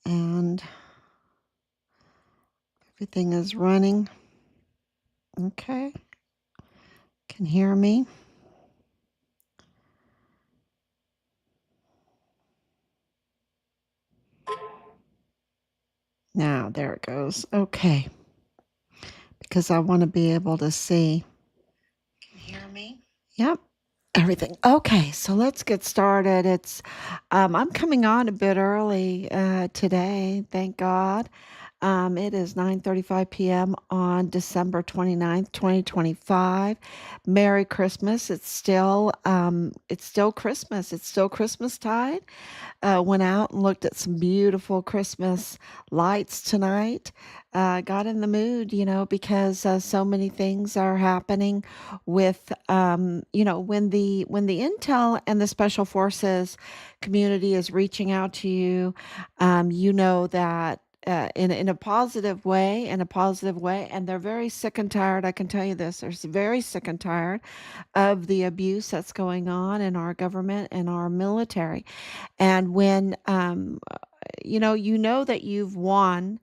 and everything is running. Okay. Can hear me? Now, there it goes. Okay. Because I want to be able to see. Can hear me? Yep. Everything. Okay, so let's get started. I'm coming on a bit early today, thank God. It is 9:35 p.m. on December 29th, 2025. Merry Christmas. It's still Christmas. It's still Christmastide. Went out and looked at some beautiful Christmas lights tonight. Got in the mood, because so many things are happening with, when the intel and the special forces community is reaching out to you, you know that in a positive way, and they're very sick and tired. I can tell you this: they're very sick and tired of the abuse that's going on in our government and our military. And when you know that you've won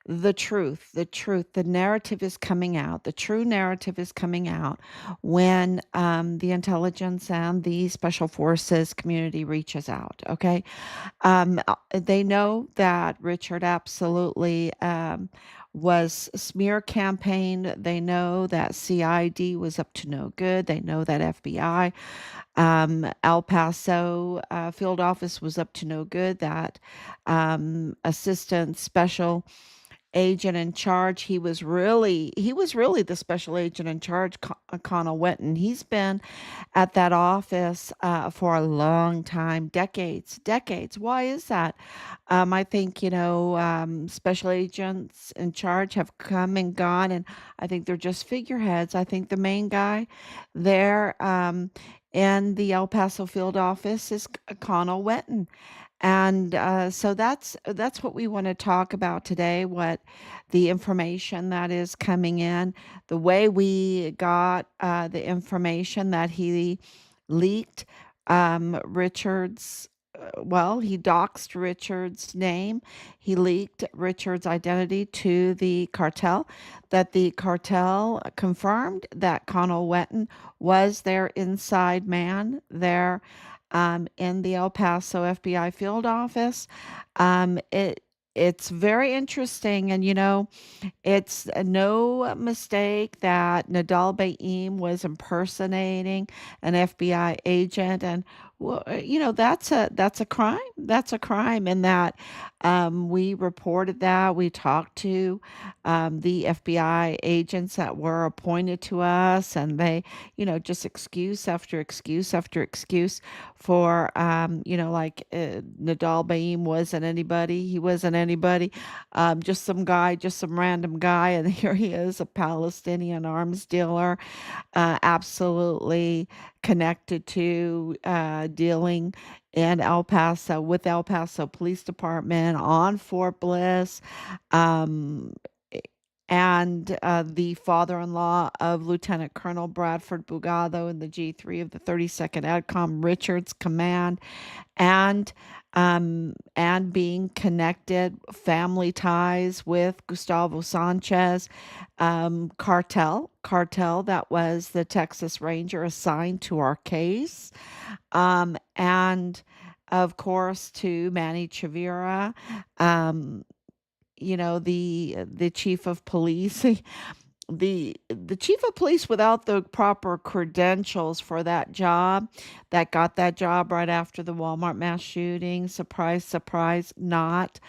the narrative is coming out, the true narrative is coming out when the intelligence and the special forces community reaches out. Okay. They know that Richard absolutely was smear campaigned. They know that CID was up to no good. They know that FBI, El Paso field office was up to no good. That assistant special agent in charge. He was really the special agent in charge, Connell Wetton. He's been at that office for a long time, decades. Why is that? I think special agents in charge have come and gone, and I think they're just figureheads. I think the main guy there in the El Paso field office is Connell Wetton. And so that's what we want to talk about today. What the information that is coming in, the way we got the information that he leaked Richard's. Well, he doxed Richard's name. He leaked Richard's identity to the cartel. That the cartel confirmed that Connell Wetton was their inside man there in the El Paso FBI field office. It's very interesting, and it's no mistake that Nadal Baim was impersonating an FBI agent, and well, that's a crime. That's a crime, and that we reported that. We talked to the FBI agents that were appointed to us, and they, just excuse after excuse after excuse for, like Nadal Baim wasn't anybody. He wasn't anybody. Just some guy, just some random guy, and here he is, a Palestinian arms dealer, absolutely connected to dealing in El Paso with El Paso Police Department on Fort Bliss. Um, and the father-in-law of Lieutenant Colonel Bradford Bugado in the G3 of the 32nd ADCOM Richards Command, and being connected, family ties with Gustavo Sanchez, cartel that was the Texas Ranger assigned to our case, and of course to Manny Chavira, um, the chief of police. The chief of police without the proper credentials for that job, that got that job right after the Walmart mass shooting. Surprise, surprise, not.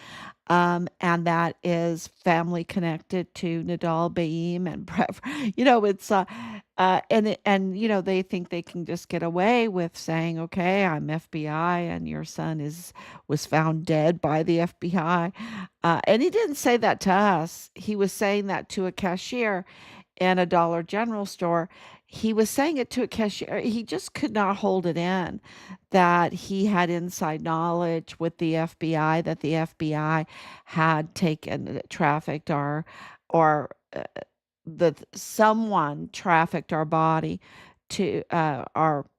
And that is family connected to Nadal Baim and Brett. It's and they think they can just get away with saying, "Okay, I'm FBI, and your son was found dead by the FBI." And he didn't say that to us. He was saying that to a cashier in a Dollar General store. He was saying it to a cashier. He just could not hold it in that he had inside knowledge with the FBI, that the FBI had taken, trafficked or that someone trafficked our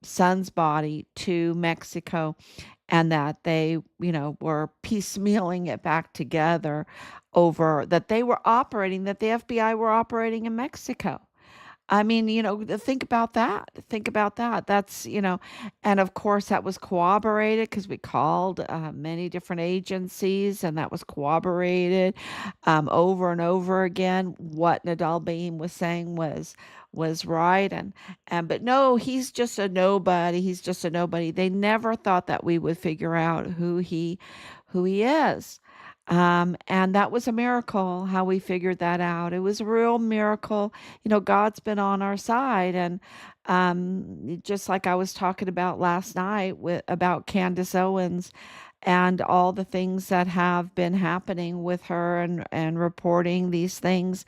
son's body to Mexico, and that they, were piecemealing it back together over that they were operating, that the FBI were operating in Mexico. I mean, think about that. Think about that. That's, and of course that was corroborated because we called many different agencies, and that was corroborated over and over again. What Nadal Beam was saying was right, and but no, he's just a nobody. He's just a nobody. They never thought that we would figure out who he is. And that was a miracle how we figured that out. It was a real miracle. God's been on our side. And just like I was talking about last night about Candace Owens and all the things that have been happening with her, and reporting these things.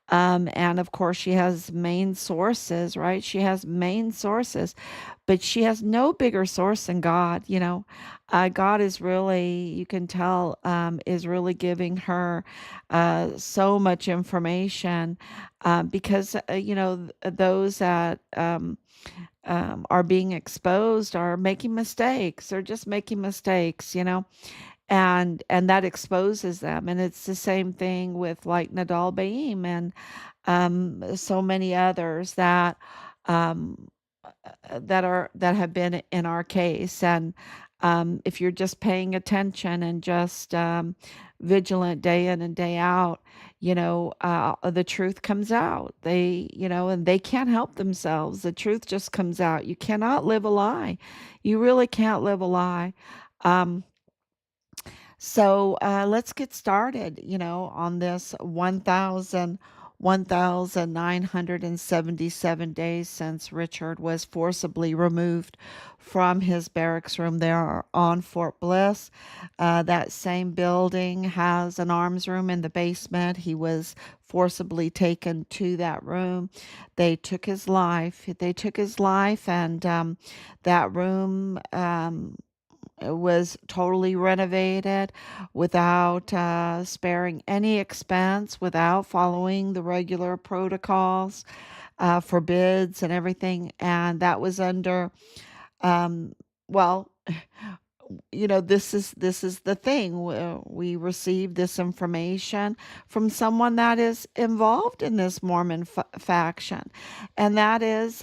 And of course, she has main sources, right? She has main sources, but she has no bigger source than God. God is really, you can tell, is really giving her so much information, because, those that are being exposed are making mistakes. They're just making mistakes. And that exposes them. And it's the same thing with like Nadal Baim and so many others um, that have been in our case. And if you're just paying attention and just vigilant day in and day out, the truth comes out. And they can't help themselves. The truth just comes out. You cannot live a lie. You really can't live a lie. Um, so let's get started, on this 1,977 days since Richard was forcibly removed from his barracks room there on Fort Bliss. That same building has an arms room in the basement. He was forcibly taken to that room. They took his life. And that room. It was totally renovated without sparing any expense, without following the regular protocols for bids and everything. And that was under, um, well, this is the thing. We received this information from someone that is involved in this Mormon faction, and that is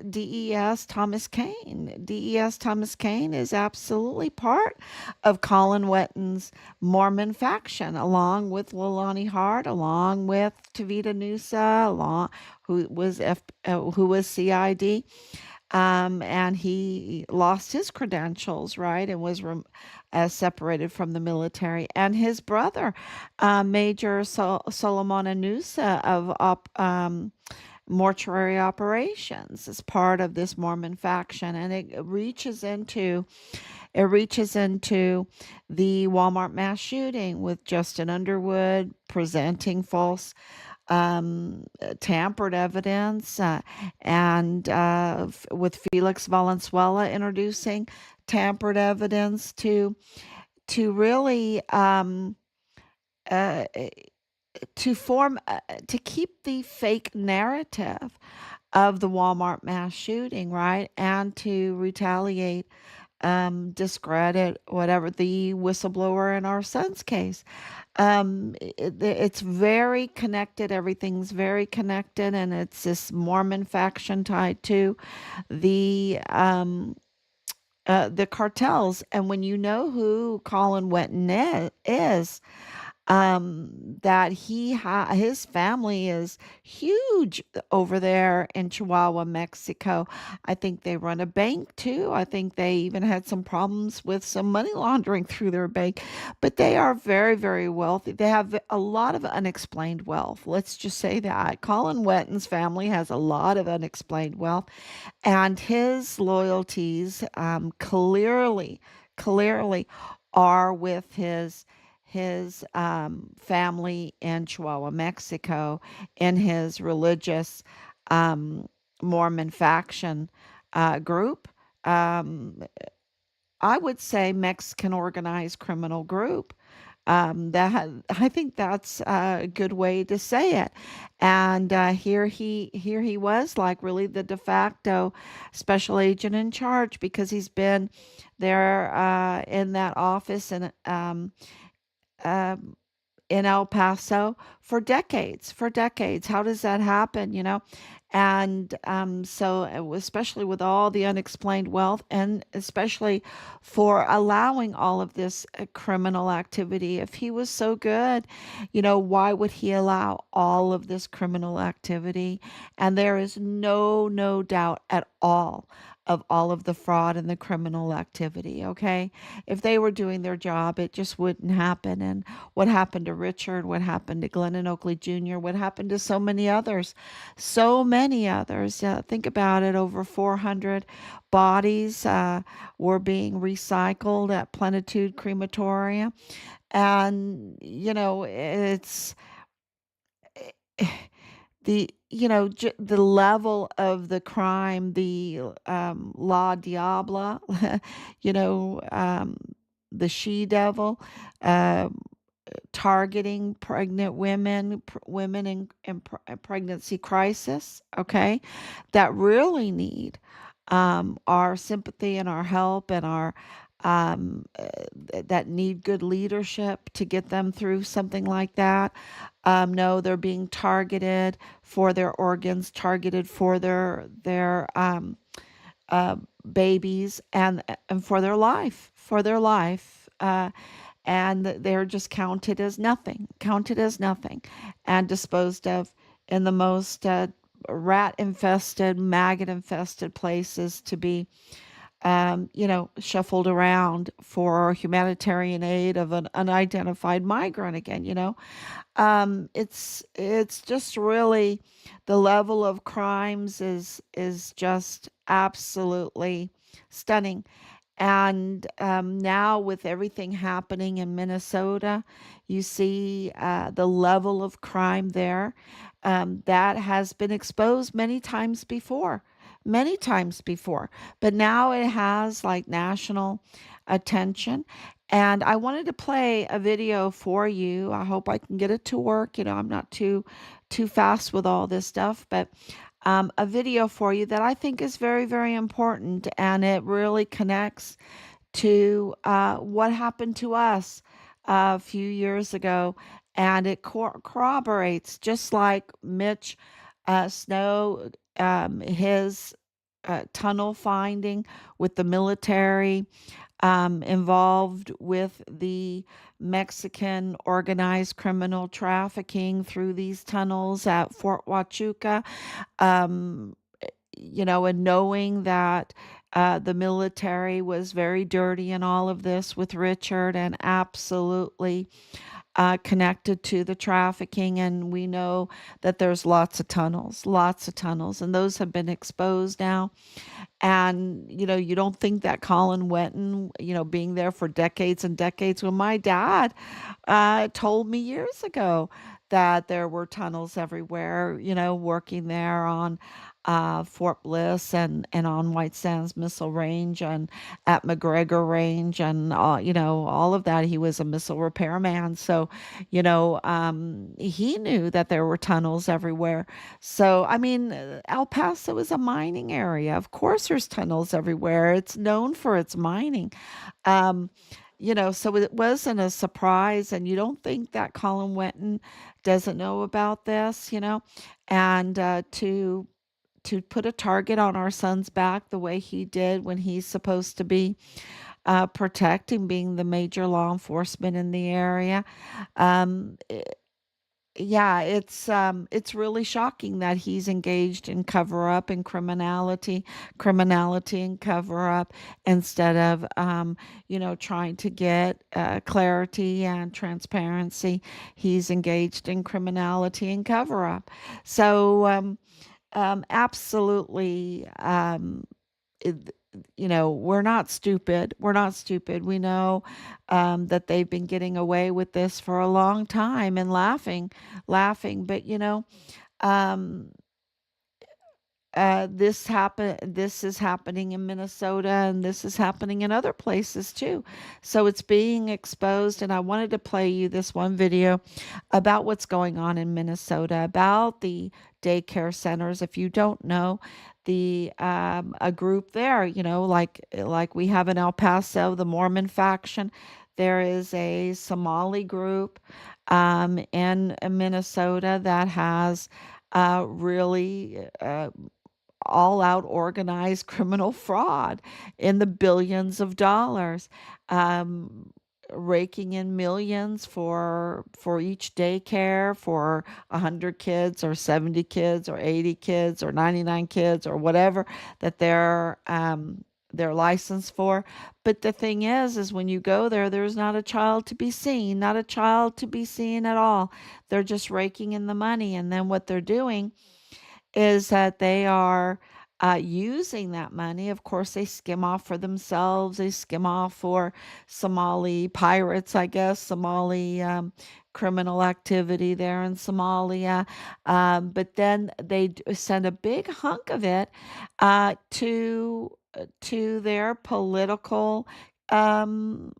DES Thomas Kane. DES Thomas Kane is absolutely part of Colin Wetton's Mormon faction, along with Leilani Hart, along with Tavita Nusa, who was CID. And he lost his credentials, right, and was separated from the military. And his brother, Major Solomon Anusa of mortuary operations, is part of this Mormon faction, and it reaches into the Walmart mass shooting with Justin Underwood presenting false tampered evidence, and with Felix Valenzuela introducing tampered evidence to really uh, to keep the fake narrative of the Walmart mass shooting, right, and to retaliate, discredit whatever the whistleblower in our son's case. It's very connected. Everything's very connected, and it's this Mormon faction tied to the the cartels. And when you know who Colin Wetton is, that his family is huge over there in Chihuahua, Mexico. I think they run a bank too. I think they even had some problems with some money laundering through their bank, but they are very, very wealthy. They have a lot of unexplained wealth. Let's just say that Colin Wetton's family has a lot of unexplained wealth, and his loyalties, clearly are with his family in Chihuahua, Mexico, in his religious um, Mormon faction group. Um, I would say Mexican organized criminal group. I think that's a good way to say it. And here he was, like really the de facto special agent in charge, because he's been there in that office and um, in El Paso for decades, for decades. How does that happen, you know? And so, especially with all the unexplained wealth, and especially for allowing all of this criminal activity, if he was so good, you know, why would he allow all of this criminal activity? And there is no doubt at all of all of the fraud and the criminal activity, okay? If they were doing their job, it just wouldn't happen. And what happened to Richard, what happened to Glendon Oakley Jr., what happened to so many others. So many others. Think about it, over 400 bodies were being recycled at Plenitude Crematorium. And, you know, it's the level of the crime, the la diabla, you know, the she devil. um, Targeting pregnant women, women in pregnancy crisis, okay, that really need our sympathy and our help and our that need good leadership to get them through something like that. No, they're being targeted for their organs, targeted for their uh, babies, and for their life. And they're just counted as nothing, and disposed of in the most rat infested, maggot infested places to be, shuffled around for humanitarian aid of an unidentified migrant again, you know. It's just really, the level of crimes is just absolutely stunning. And now, with everything happening in Minnesota, you see the level of crime there that has been exposed many times before, but now it has like national attention. And I wanted to play a video for you. I hope I can get it to work. You know, I'm not too fast with all this stuff, but a video for you that I think is very, very important, and it really connects to what happened to us a few years ago, and it corroborates, just like Mitch Snow, his tunnel finding with the military involved with the Mexican organized criminal trafficking through these tunnels at Fort Huachuca. Um, and knowing that the military was very dirty in all of this with Richard, and absolutely connected to the trafficking. And we know that there's lots of tunnels, and those have been exposed now. And, you don't think that Colin Wetton, being there for decades and decades, when my dad told me years ago that there were tunnels everywhere, working there on Fort Bliss, and on White Sands Missile Range, and at McGregor Range, and all of that. He was a missile repairman, so he knew that there were tunnels everywhere. So I mean, El Paso is a mining area. Of course, there's tunnels everywhere. It's known for its mining. Um, so it wasn't a surprise, and you don't think that Colin Wetton doesn't know about this, and to put a target on our son's back the way he did, when he's supposed to be protecting, being the major law enforcement in the area. Um, yeah, it's really shocking that he's engaged in cover up and criminality and cover up, instead of trying to get clarity and transparency. He's engaged in criminality and cover up. So absolutely, it, we're not stupid. We're not stupid. We know that they've been getting away with this for a long time, and laughing. But um, this is happening in Minnesota, and this is happening in other places too. So it's being exposed, and I wanted to play you this one video about what's going on in Minnesota, about the daycare centers. If you don't know, the a group there, like we have in El Paso, the Mormon faction. There is a Somali group in Minnesota that has really all out organized criminal fraud in the billions of dollars, um, raking in millions for each daycare for 100 kids or 70 kids or 80 kids or 99 kids or whatever that they're licensed for. But the thing is when you go there, there's not a child to be seen, not a child to be seen at all. They're just raking in the money, and then what they're doing is that they are using that money. Of course, they skim off for themselves. They skim off for Somali pirates, I guess, Somali criminal activity there in Somalia. But then they send a big hunk of it to their political um,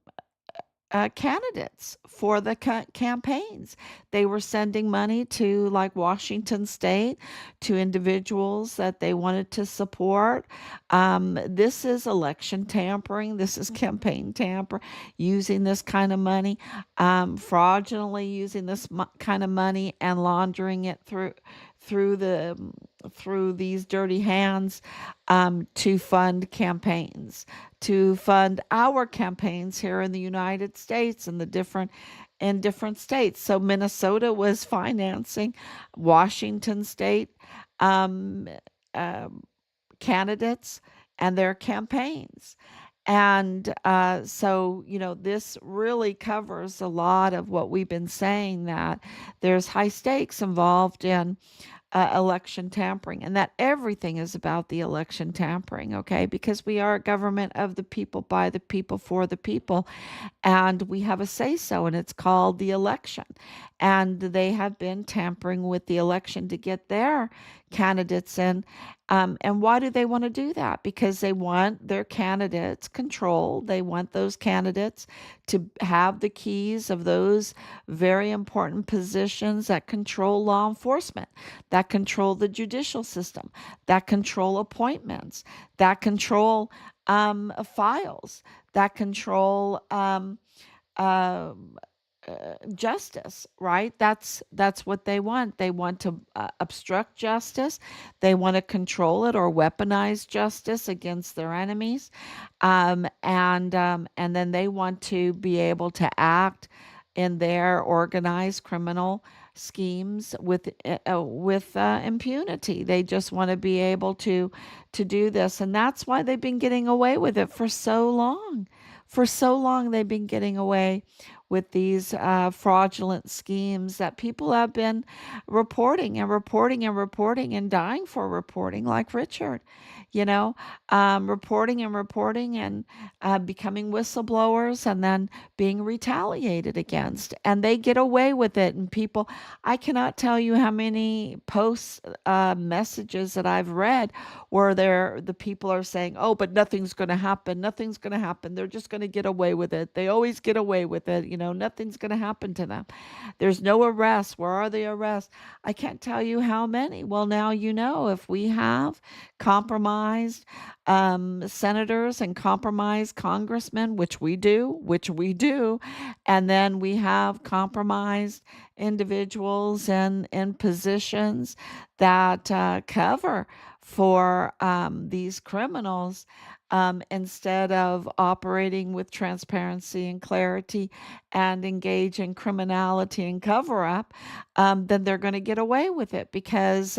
candidates for the campaigns. They were sending money to, like, Washington State, to individuals that they wanted to support. This is election tampering. This is campaign tamper, using this kind of money, fraudulently using this kind of money and laundering it through the through these dirty hands to fund campaigns, to fund our campaigns here in the United States and the different states. So Minnesota was financing Washington State um, um, candidates and their campaigns. And so, this really covers a lot of what we've been saying, that there's high stakes involved in election tampering, and that everything is about the election tampering, okay? Because we are a government of the people, by the people, for the people, and we have a say so, and it's called the election. And they have been tampering with the election to get their candidates in. And why do they want to do that? Because they want their candidates controlled. They want those candidates to have the keys of those very important positions that control law enforcement, that control the judicial system, that control appointments, that control files, that control um, justice, right? That's what they want. They want to obstruct justice. They want to control it or weaponize justice against their enemies, and then they want to be able to act in their organized criminal schemes with impunity. They just want to be able to do this, and that's why they've been getting away with it for so long. For so long, they've been getting away with these fraudulent schemes that people have been reporting and reporting and reporting and dying for reporting, like Richard, you know, reporting and reporting and becoming whistleblowers and then being retaliated against. And they get away with it. And people, I cannot tell you how many posts, messages that I've read where the people are saying, "Oh, but nothing's going to happen. Nothing's going to happen. They're just going to get away with it. They always get away with it. Nothing's going to happen to them. There's no arrests. Where are the arrests?" I can't tell you how many. Well, now if we have compromised senators and compromised congressmen, which we do, and then we have compromised individuals in positions that cover for these criminals, instead of operating with transparency and clarity and engage in criminality and cover up, then they're going to get away with it because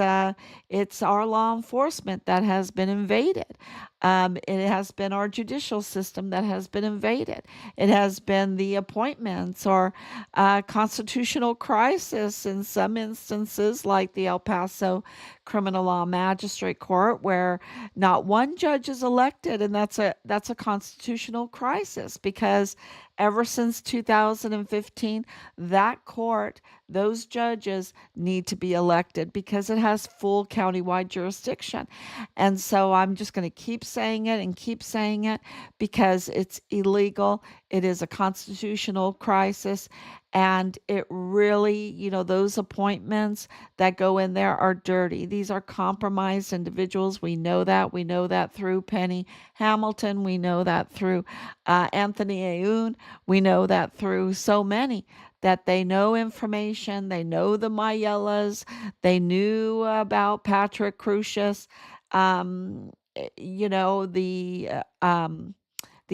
it's our law enforcement that has been invaded. It has been our judicial system that has been invaded. It has been the appointments or constitutional crisis in some instances, like the El Paso Criminal Law Magistrate Court, where not one judge is elected, and that's a constitutional crisis because ever since 2015, that court, those judges need to be elected because it has full countywide jurisdiction. And so I'm just going to keep saying it and keep saying it because it's illegal. It is a constitutional crisis. And it really, those appointments that go in there are dirty. These are compromised individuals. We know that. We know that through Penny Hamilton. We know that through Anthony Aoun. We know that through so many that they know information. They know the Mayellas. They knew about Patrick Crucius. You know, the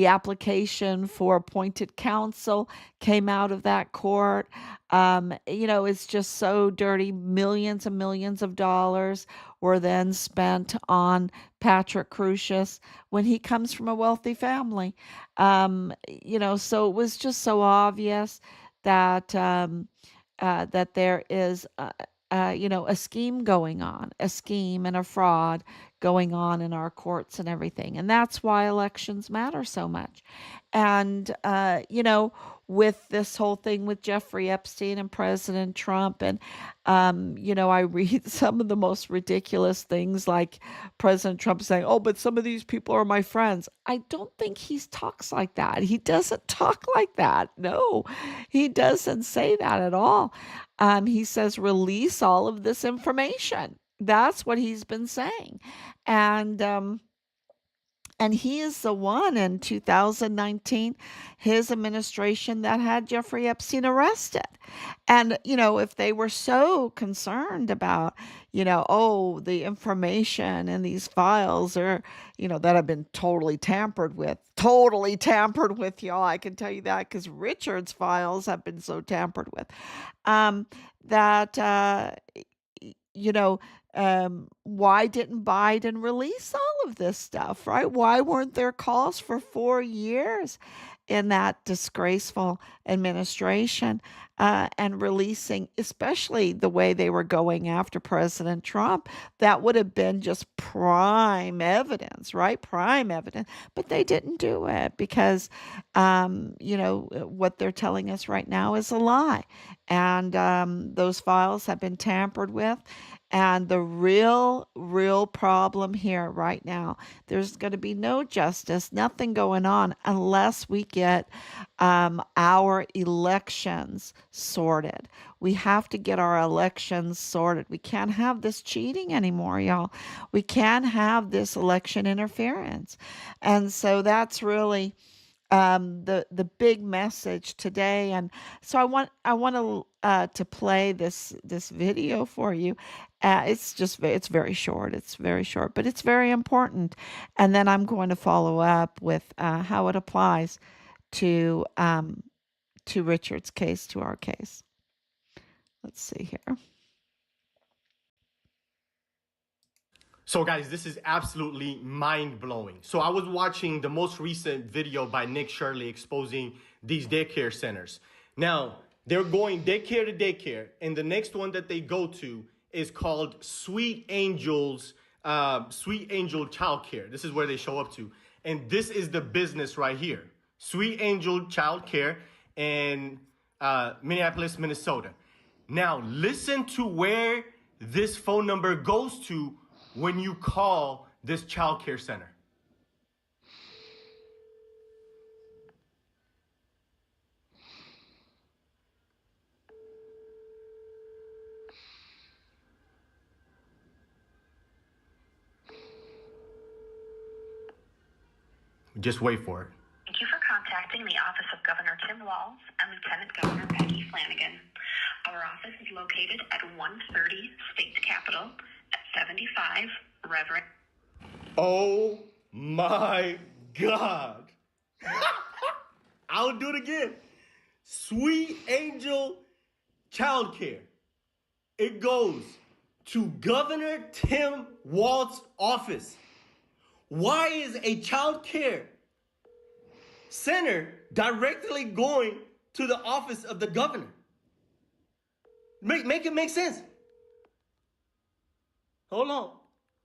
application for appointed counsel came out of that court. It's just so dirty. Millions and millions of dollars were then spent on Patrick Crucius when he comes from a wealthy family. So it was just so obvious that that there is a scheme going on, a scheme and a fraud going on in our courts and everything. And that's why elections matter so much. And, with this whole thing with Jeffrey Epstein and President Trump, and, I read some of the most ridiculous things like President Trump saying, oh, but some of these people are my friends. I don't think he talks like that. He doesn't talk like that. No, he doesn't say that at all. He says, release all of this information. That's what he's been saying. And he is the one in 2019, his administration, that had Jeffrey Epstein arrested. And, if they were so concerned about, the information in these files are, that have been totally tampered with, y'all. I can tell you that because Richard's files have been so tampered with. That, why didn't Biden release all of this stuff, right? Why weren't there calls for 4 years in that disgraceful administration and releasing, especially the way they were going after President Trump? That would have been just prime evidence, right? Prime evidence. But they didn't do it because, what they're telling us right now is a lie. And those files have been tampered with. And the real problem here right now, there's going to be no justice, nothing going on unless we get our elections sorted. We have to get our elections sorted. We can't have this cheating anymore, y'all. We can't have this election interference. And so that's really the big message today. And so I want to play this video for you. It's very short. It's very short, but it's very important. And then I'm going to follow up with how it applies to Richard's case, to our case. Let's see here. So guys, this is absolutely mind-blowing. So I was watching the most recent video by Nick Shirley exposing these daycare centers. Now, they're going daycare to daycare, and the next one that they go to is called Sweet Angel Childcare. This is where they show up to. And this is the business right here. Sweet Angel Childcare in Minneapolis, Minnesota. Now, listen to where this phone number goes to when you call this child care center. Just wait for it. Thank you for contacting the office of Governor Tim Walz and Lieutenant Governor Peggy Flanagan. Our office is located at 130 State Capitol at 75 Reverend. Oh my God. I'll do it again. Sweet Angel Childcare. It goes to Governor Tim Walz's office. Why is a child care center directly going to the office of the governor? Make it make sense. Hold on.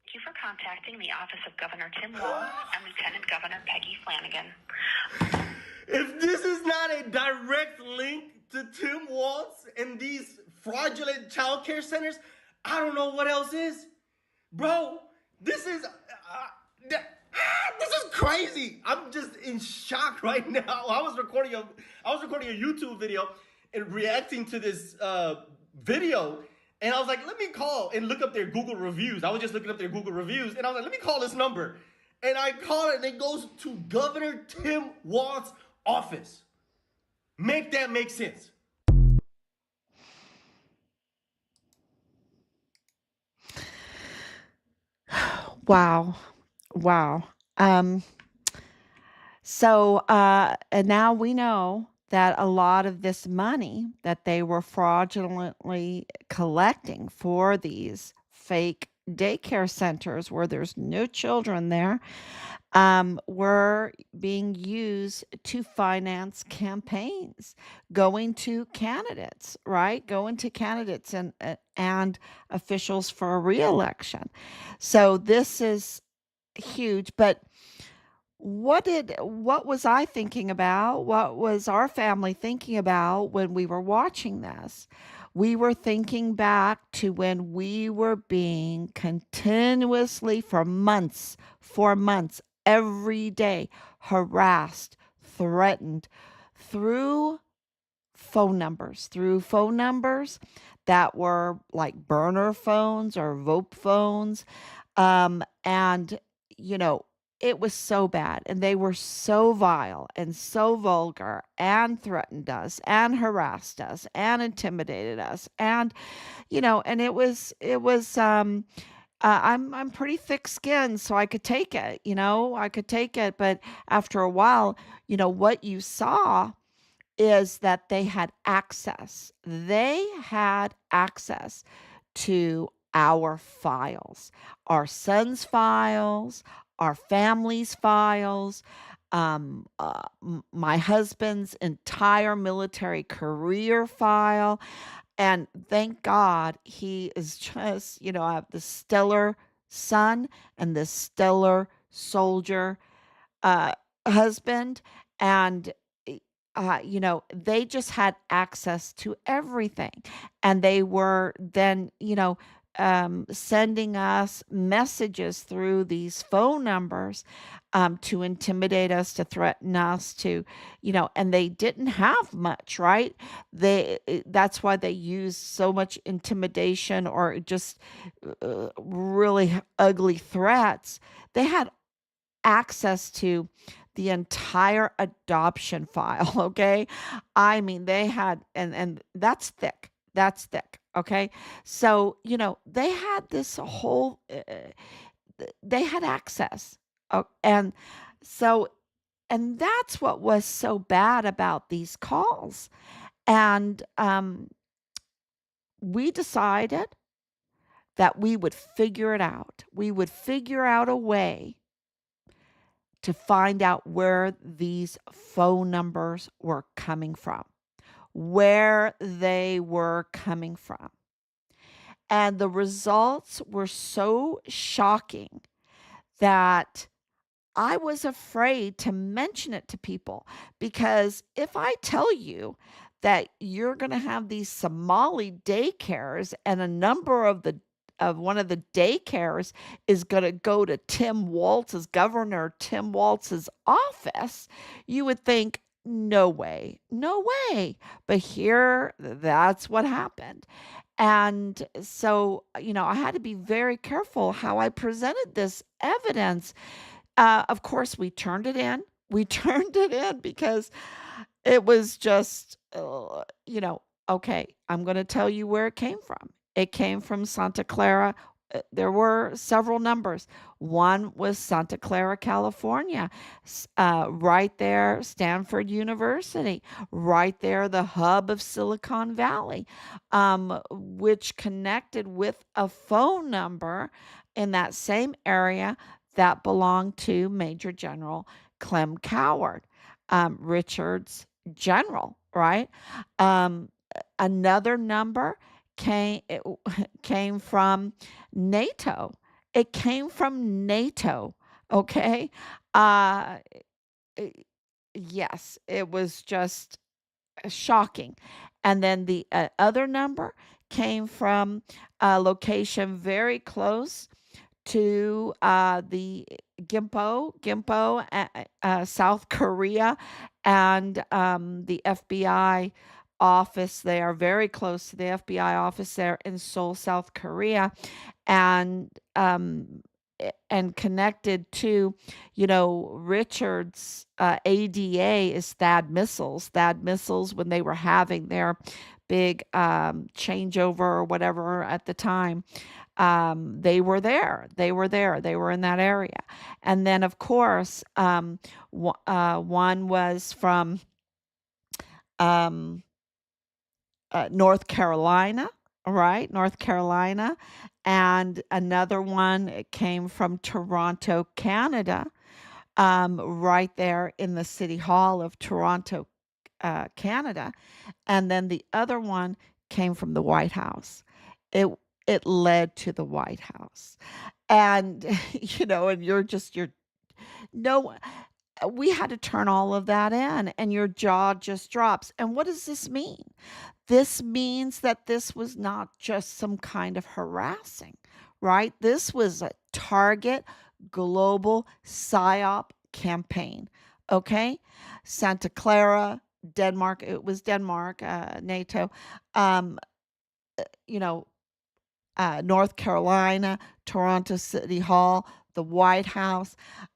Thank you for contacting the office of Governor Tim Walz and Lieutenant Governor Peggy Flanagan. If this is not a direct link to Tim Walz and these fraudulent child care centers, I don't know what else is. Bro, this is this is crazy. I'm just in shock right now. I was recording a YouTube video and reacting to this video, and I was like, let me call and look up their Google reviews. I was just looking up their Google reviews, and I was like, let me call this number. And I call it, and it goes to Governor Tim Walz's office. Make that make sense. Wow. Wow. And now we know that a lot of this money that they were fraudulently collecting for these fake daycare centers where there's no children there, were being used to finance campaigns, going to candidates, right? Going to candidates and officials for a reelection. So this is huge. But what was I thinking about? What was our family thinking about when we were watching this? We were thinking back to when we were being continuously for months, every day, harassed, threatened through through phone numbers that were like burner phones or VoIP phones. And, you know, it was so bad. And they were so vile and so vulgar and threatened us and harassed us and intimidated us. And, and I'm pretty thick skinned, so I could take it, I could take it. But after a while, what you saw is that they had access. They had access to our files, our son's files, our family's files, my husband's entire military career file. And thank God he is just, I have this stellar son and this stellar soldier uh, husband. And they just had access to everything. And they were then, sending us messages through these phone numbers to intimidate us, to threaten us, and they didn't have much, right? That's why they used so much intimidation or just really ugly threats. They had access to the entire adoption file, okay? I mean, they had and that's thick. That's thick, okay? So, they had this whole they had access. And so and that's what was so bad about these calls. And we decided that we would figure it out. We would figure out a way to find out where these phone numbers were coming from, where they were coming from. And the results were so shocking that I was afraid to mention it to people, because if I tell you that you're going to have these Somali daycares and a number of one of the daycares is going to go to Governor Tim Walz's office, you would think, no way, no way. But here, that's what happened. And so, I had to be very careful how I presented this evidence. Of course, we turned it in. We turned it in because it was just, okay, I'm going to tell you where it came from. It came from Santa Clara. There were several numbers. One was Santa Clara, California, right there, Stanford University, right there, the hub of Silicon Valley, which connected with a phone number in that same area that belonged to Major General Clem Coward, Richard's general, right? Um, Another number came from NATO. It came from NATO. Okay. Uh, yes, it was just shocking. And then the other number came from a location very close to the South Korea, and the FBI office there, very close to the FBI office there in Seoul, South Korea, and and connected to, Richard's ADA is THAAD missiles. THAAD missiles, when they were having their big changeover or whatever at the time, they were there. They were there. They were in that area. And then, of course, one was from um, North Carolina, right? North Carolina. And another one came from Toronto, Canada, right there in the City Hall of Toronto, Canada. And then the other one came from the White House. It it led to the White House. And and you're no we had to turn all of that in, and your jaw just drops. And what does this mean? This means that this was not just some kind of harassing, right? This was a target global PSYOP campaign. Okay? Santa Clara, Denmark, it was Denmark, NATO, um, you know, North Carolina, Toronto City Hall, the White House.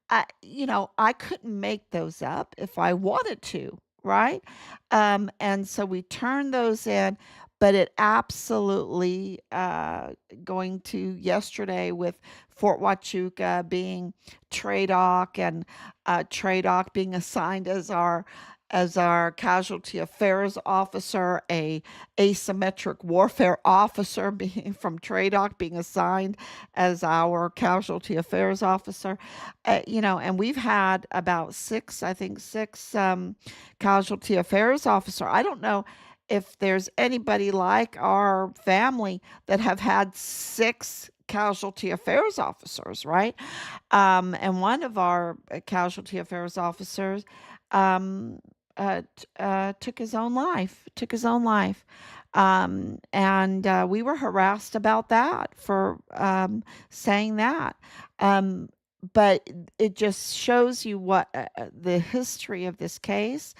I couldn't make those up if I wanted to, right? And so we turned those in, but it absolutely going to yesterday with Fort Huachuca being TRADOC, and TRADOC being assigned as our casualty affairs officer, a asymmetric warfare officer being from TRADOC being assigned as our casualty affairs officer. And we've had about six, I think six casualty affairs officer. I don't know if there's anybody like our family that have had six casualty affairs officers, right? And one of our casualty affairs officers um, took his own life, and we were harassed about that for saying that. Um, but it just shows you what the history of this case,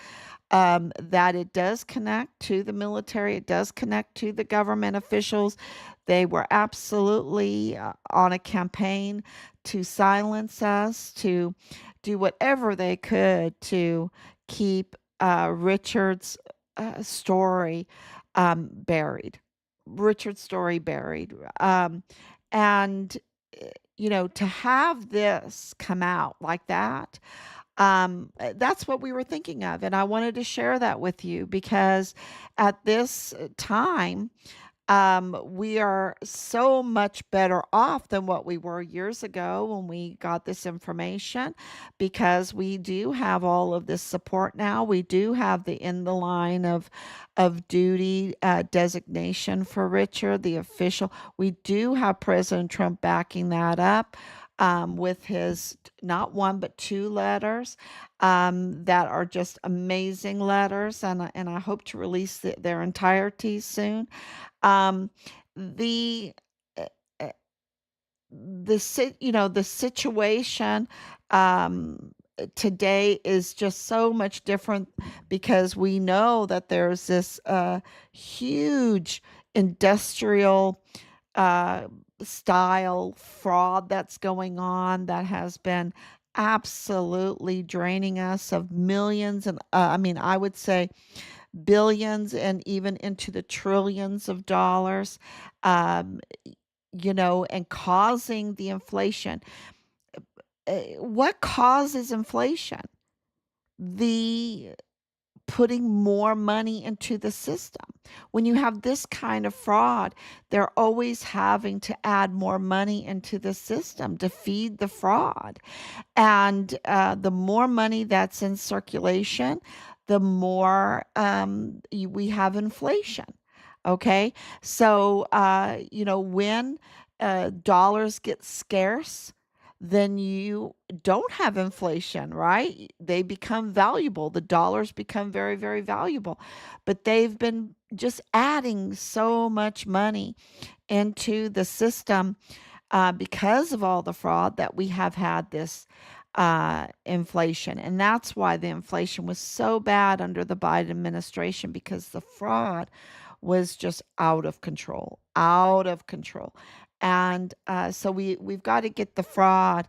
that it does connect to the military, it does connect to the government officials. They were absolutely on a campaign to silence us, to do whatever they could to keep Richard's story buried. Richard's story buried. And, to have this come out like that, that's what we were thinking of. And I wanted to share that with you because at this time, we are so much better off than what we were years ago when we got this information, because we do have all of this support now. We do have the in the line of duty designation for Richard, the official. We do have President Trump backing that up. With his not one but two letters that are just amazing letters, and I hope to release their entirety soon. Um, the uh, uh, the situation today is just so much different, because we know that there's this huge industrial uh, style fraud that's going on that has been absolutely draining us of millions, and I mean, I would say billions and even into the trillions of dollars, um, and causing the inflation. What causes inflation? The putting more money into the system. When you have this kind of fraud, they're always having to add more money into the system to feed the fraud. And the more money that's in circulation, the more we have inflation. Okay. So, when dollars get scarce, then you don't have inflation, right? They become valuable. The dollars become very, very valuable. But they've been just adding so much money into the system because of all the fraud that we have had this inflation. And that's why the inflation was so bad under the Biden administration, because the fraud was just out of control, out of control. And so we've got to get the fraud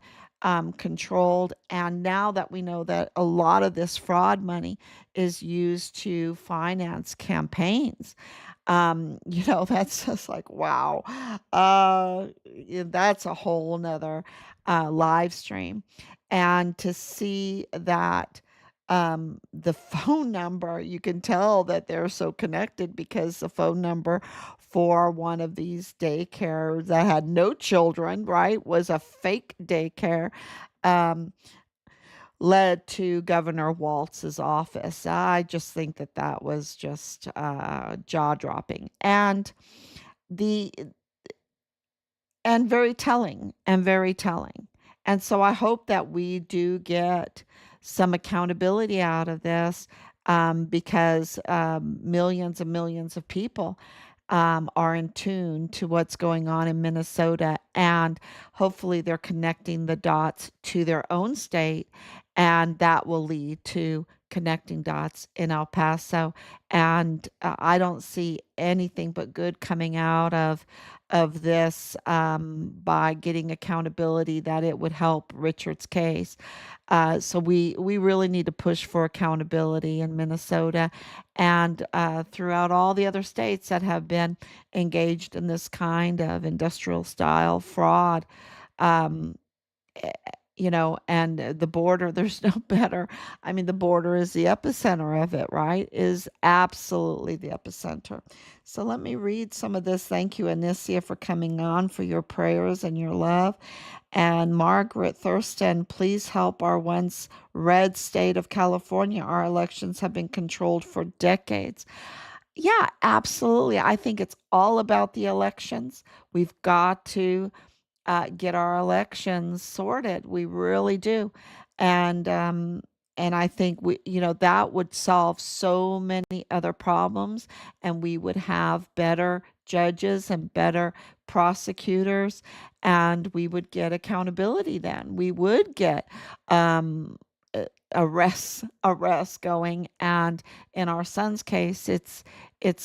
controlled. And now that we know that a lot of this fraud money is used to finance campaigns, that's just like, wow. Yeah, that's a whole nother live stream. And to see that the phone number, you can tell that they're so connected, because the phone number for one of these daycares that had no children, right, was a fake daycare. Um, Led to Governor Walz's office. I just think that that was just jaw dropping, the and very telling, and very telling. And so I hope that we do get some accountability out of this, because millions and millions of people are in tune to what's going on in Minnesota, and hopefully they're connecting the dots to their own state, and that will lead to connecting dots in El Paso. And I don't see anything but good coming out of this, by getting accountability, that it would help Richard's case. So we really need to push for accountability in Minnesota, and throughout all the other states that have been engaged in this kind of industrial style fraud. Um, eh, and the border, there's no better. I mean, the border is the epicenter of it, right? Is absolutely the epicenter. So let me read some of this. Thank you, Anicia, for coming on, for your prayers and your love. And Margaret Thurston, please help our once red state of California. Our elections have been controlled for decades. Yeah, absolutely. I think it's all about the elections. We've got to get our elections sorted. We really do. And and I think that would solve so many other problems, and we would have better judges and better prosecutors, and we would get accountability. Then we would get um, arrests going. And in our son's case, it's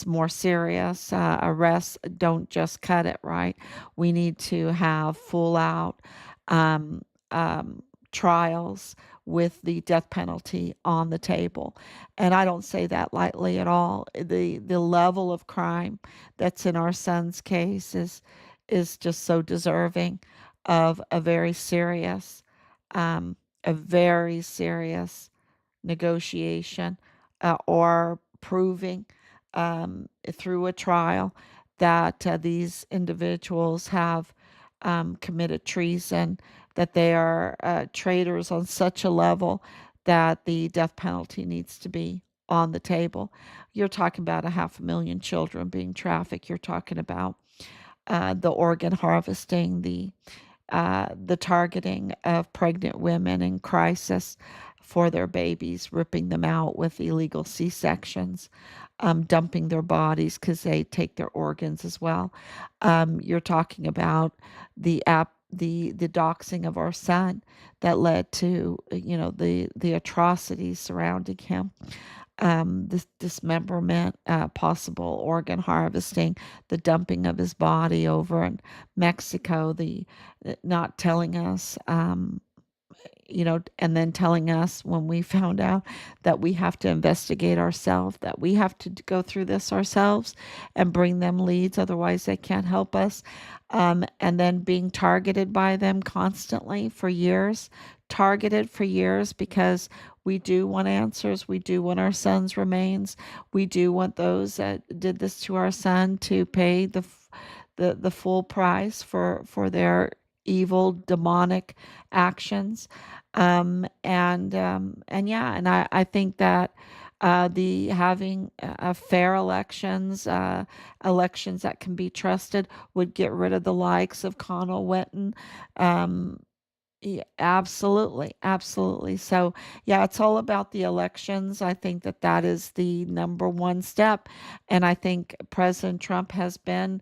more serious. Arrests don't just cut it, right? We need to have full out um, um, trials with the death penalty on the table. And I don't say that lightly at all. The level of crime that's in our son's case is just so deserving of um, a very serious negotiation, or proving through a trial that these individuals have committed treason, that they are traitors on such a level that the death penalty needs to be on the table. You're talking about 500,000 children being trafficked. You're talking about the organ harvesting, the targeting of pregnant women in crisis for their babies, ripping them out with illegal C-sections, dumping their bodies because they take their organs as well. You're talking about the doxing of our son that led to the atrocities surrounding him, this dismemberment, possible organ harvesting, the dumping of his body over in Mexico, the not telling us, and then telling us when we found out that we have to investigate ourselves, that we have to go through this ourselves and bring them leads, otherwise they can't help us. And then being targeted by them constantly for years, targeted for years, because we do want answers. We do want our son's remains. We do want those that did this to our son to pay the full price for their evil demonic actions. And yeah, and I think that the having fair elections, elections that can be trusted, would get rid of the likes of Connell Wetton, um, Yeah, absolutely, absolutely. So, yeah, it's all about the elections. I think that that is the number one step, and I think President Trump has been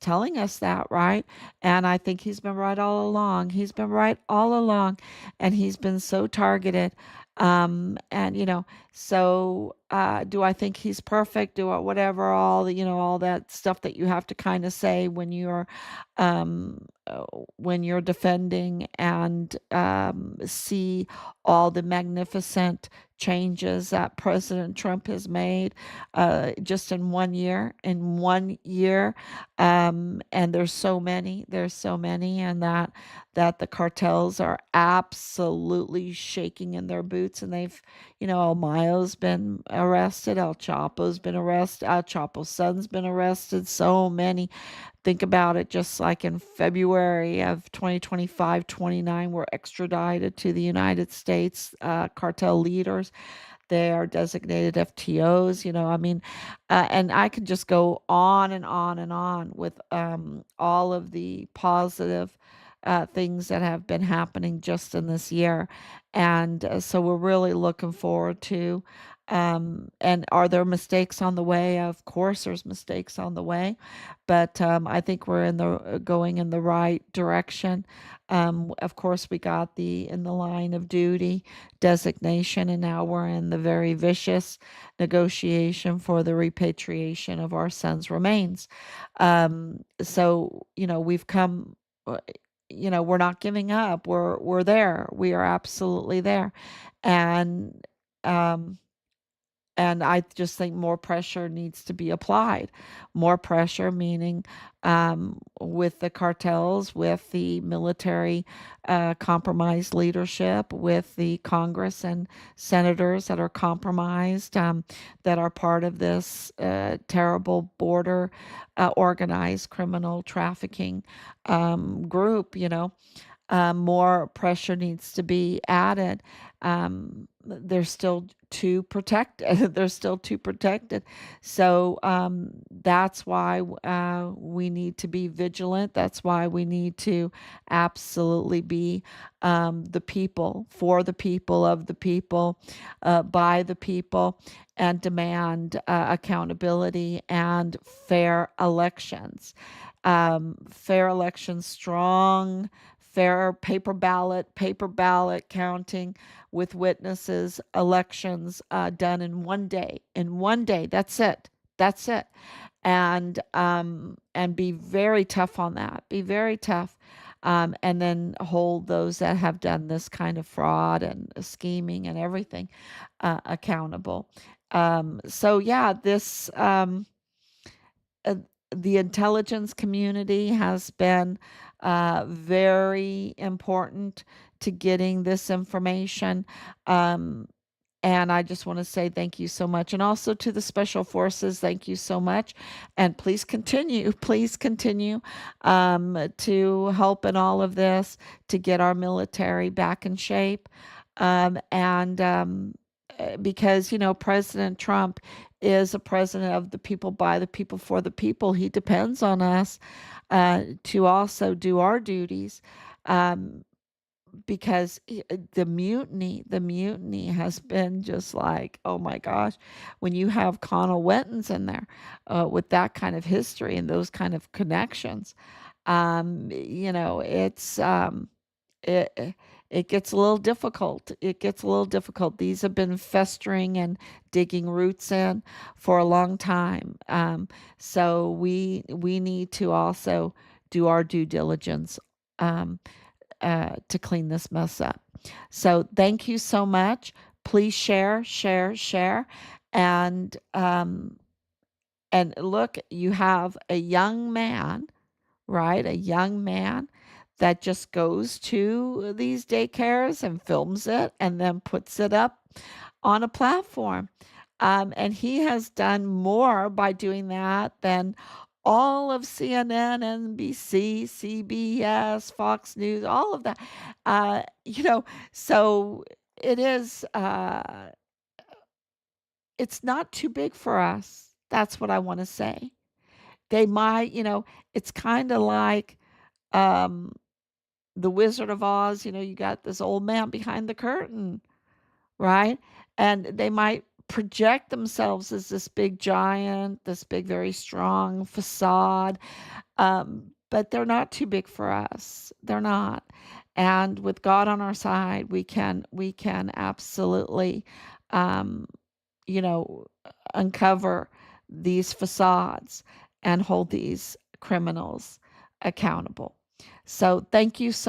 telling us that, right? And I think he's been right all along. He's been right all along, and he's been so targeted. And so do I think he's perfect? Do I, whatever, all the, all that stuff that you have to kind of say um, when you're defending and see all the magnificent changes that President Trump has made just in 1 year. In 1 year, and there's so many, and that the cartels are absolutely shaking in their boots, and they've, El Mayo's been arrested, El Chapo's been arrested, El Chapo's son's been arrested, so many. Think about it, just like in February of 2025, 29 were extradited to the United States, cartel leaders. They are designated FTOs, I mean, and I could just go on and on and on with all of the positive things that have been happening just in this year. And so we're really looking forward to. And are there mistakes on the way? Of course, there's mistakes on the way, but I think we're going in the right direction. Of course, we got the in the line of duty designation, and now we're in the very vicious negotiation for the repatriation of our son's remains. So we've come. We're not giving up. We're there. We are absolutely there, and um, and I just think more pressure needs to be applied. More pressure, meaning with the cartels, with the military compromised leadership, with the Congress and senators that are compromised, that are part of this terrible border organized criminal trafficking group, more pressure needs to be added. They're still too protected. They're still too protected. So that's why we need to be vigilant. That's why we need to absolutely be the people, for the people, of the people, by the people, and demand accountability and fair elections. Fair elections, strong, fair paper ballot counting with witnesses, elections done in 1 day. In 1 day, that's it. That's it. And be very tough on that. Be very tough. And then hold those that have done this kind of fraud and scheming and everything accountable. So yeah, this uh, the intelligence community has been very important to getting this information. Um, and I just want to say thank you so much. And also to the special forces, thank you so much. And please continue to help in all of this to get our military back in shape. And Because, President Trump is a president of the people, by the people, for the people. He depends on us to also do our duties. Um, because the mutiny has been just like, oh my gosh, when you have Connell Wentons in there with that kind of history and those kind of connections, it's it it gets a little difficult. It gets a little difficult. These have been festering and digging roots in for a long time. So we need to also do our due diligence um, to clean this mess up. So thank you so much. Please share, share, share, and look, you have a young man, right? A young man that just goes to these daycares and films it and then puts it up on a platform. And he has done more by doing that than all of CNN, NBC, CBS, Fox News, all of that. So it is, it's not too big for us. That's what I want to say. They might, it's kind of like, um, the Wizard of Oz, you got this old man behind the curtain, right? And they might project themselves as this big giant, this big, very strong facade, but they're not too big for us. They're not. And with God on our side, we can absolutely, um, you know, uncover these facades and hold these criminals accountable. So thank you so